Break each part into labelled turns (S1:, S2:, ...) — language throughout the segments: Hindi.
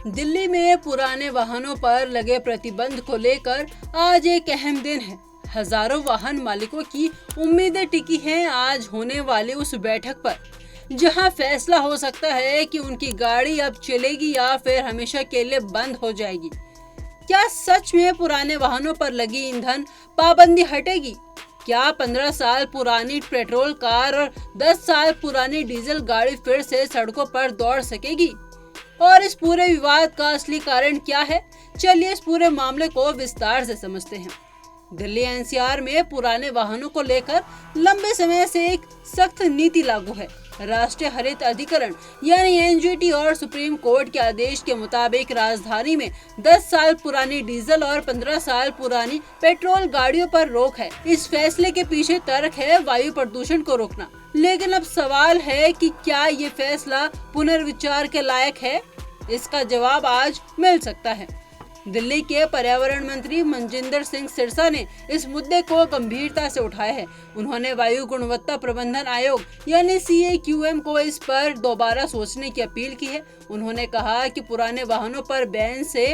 S1: दिल्ली में पुराने वाहनों पर लगे प्रतिबंध को लेकर आज एक अहम दिन है। हजारों वाहन मालिकों की उम्मीदें टिकी हैं आज होने वाली उस बैठक पर, जहां फैसला हो सकता है कि उनकी गाड़ी अब चलेगी या फिर हमेशा के लिए बंद हो जाएगी। क्या सच में पुराने वाहनों पर लगी ईंधन पाबंदी हटेगी? क्या 15 साल पुरानी पेट्रोल कार और 10 साल पुरानी डीजल गाड़ी फिर से सड़कों पर दौड़ सकेगी? और इस पूरे विवाद का असली कारण क्या है? चलिए इस पूरे मामले को विस्तार से समझते हैं। दिल्ली एनसीआर में पुराने वाहनों को लेकर लंबे समय से एक सख्त नीति लागू है। राष्ट्रीय हरित अधिकरण यानी एनजीटी और सुप्रीम कोर्ट के आदेश के मुताबिक राजधानी में 10 साल पुरानी डीजल और 15 साल पुरानी पेट्रोल गाड़ियों पर रोक है। इस फैसले के पीछे तर्क है वायु प्रदूषण को रोकना। लेकिन अब सवाल है कि क्या ये फैसला पुनर्विचार के लायक है? इसका जवाब आज मिल सकता है। दिल्ली के पर्यावरण मंत्री मनजिंदर सिंह सिरसा ने इस मुद्दे को गंभीरता से उठाया है। उन्होंने वायु गुणवत्ता प्रबंधन आयोग यानी CAQM को इस पर दोबारा सोचने की अपील की है। उन्होंने कहा कि पुराने वाहनों पर बैन से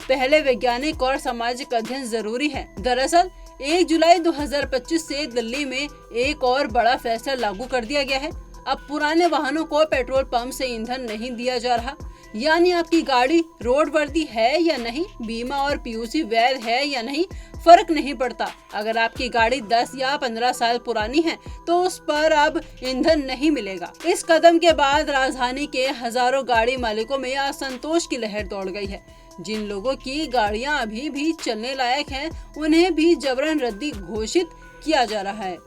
S1: पहले वैज्ञानिक और सामाजिक अध्ययन जरूरी है। दरअसल 1 जुलाई 2025 से दिल्ली में एक और बड़ा फैसला लागू कर दिया गया है। अब पुराने वाहनों को पेट्रोल पंप से ईंधन नहीं दिया जा रहा, यानी आपकी गाड़ी रोड वर्दी है या नहीं, बीमा और PUC वैध है या नहीं, फर्क नहीं पड़ता। अगर आपकी गाड़ी 10 या 15 साल पुरानी है तो उस पर अब ईंधन नहीं मिलेगा। इस कदम के बाद राजधानी के हजारों गाड़ी मालिकों में असंतोष की लहर दौड़ गई है। जिन लोगों की गाड़ियां अभी भी चलने लायक हैं, उन्हें भी जबरन रद्दी घोषित किया जा रहा है।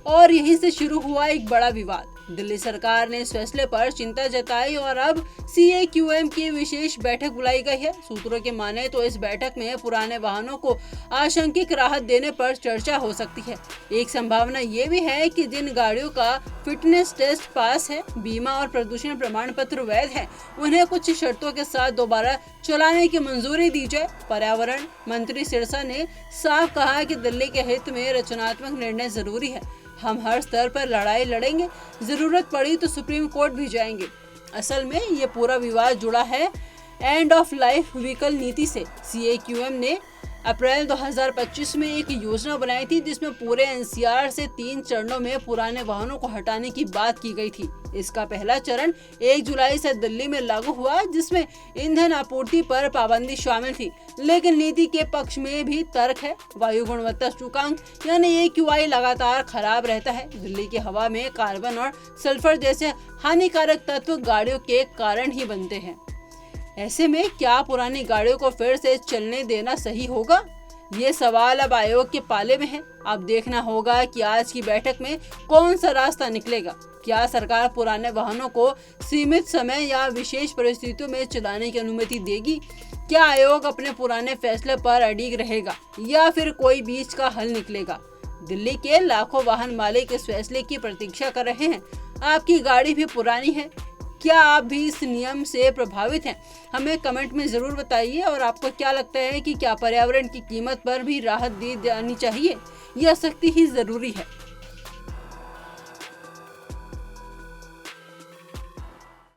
S1: और यहीं से शुरू हुआ एक बड़ा विवाद। दिल्ली सरकार ने इस फैसले पर चिंता जताई और अब CAQM की विशेष बैठक बुलाई गई है। सूत्रों के माने तो इस बैठक में पुराने वाहनों को आंशिक राहत देने पर चर्चा हो सकती है। एक संभावना ये भी है कि जिन गाड़ियों का फिटनेस टेस्ट पास है, बीमा और प्रदूषण प्रमाण पत्र वैध है, उन्हें कुछ शर्तों के साथ दोबारा चलाने की मंजूरी दी जाए। पर्यावरण मंत्री सिरसा ने साफ कहा कि दिल्ली के हित में रचनात्मक निर्णय जरूरी है। हम हर स्तर पर लड़ाई लड़ेंगे, जरूरत पड़ी तो सुप्रीम कोर्ट भी जाएंगे। असल में ये पूरा विवाद जुड़ा है एंड ऑफ लाइफ व्हीकल नीति से। CAQM ने अप्रैल 2025 में एक योजना बनाई थी जिसमें पूरे NCR से 3 चरणों में पुराने वाहनों को हटाने की बात की गई थी। इसका पहला चरण 1 जुलाई से दिल्ली में लागू हुआ, जिसमें ईंधन आपूर्ति पर पाबंदी शामिल थी। लेकिन नीति के पक्ष में भी तर्क है। वायु गुणवत्ता सूचकांक यानी AQI लगातार खराब रहता है। दिल्ली की हवा में कार्बन और सल्फर जैसे हानिकारक तत्व गाड़ियों के कारण ही बनते हैं। ऐसे में क्या पुरानी गाड़ियों को फिर से चलने देना सही होगा? ये सवाल अब आयोग के पाले में है। अब देखना होगा कि आज की बैठक में कौन सा रास्ता निकलेगा। क्या सरकार पुराने वाहनों को सीमित समय या विशेष परिस्थितियों में चलाने की अनुमति देगी? क्या आयोग अपने पुराने फैसले पर अडिग रहेगा या फिर कोई बीच का हल निकलेगा? दिल्ली के लाखों वाहन मालिक इस फैसले की प्रतीक्षा कर रहे हैं। आपकी गाड़ी भी पुरानी है, क्या आप भी इस नियम से प्रभावित हैं? हमें कमेंट में जरूर बताइए। और आपको क्या लगता है कि क्या पर्यावरण की कीमत पर भी राहत दी जानी चाहिए या सख्ती ही जरूरी है?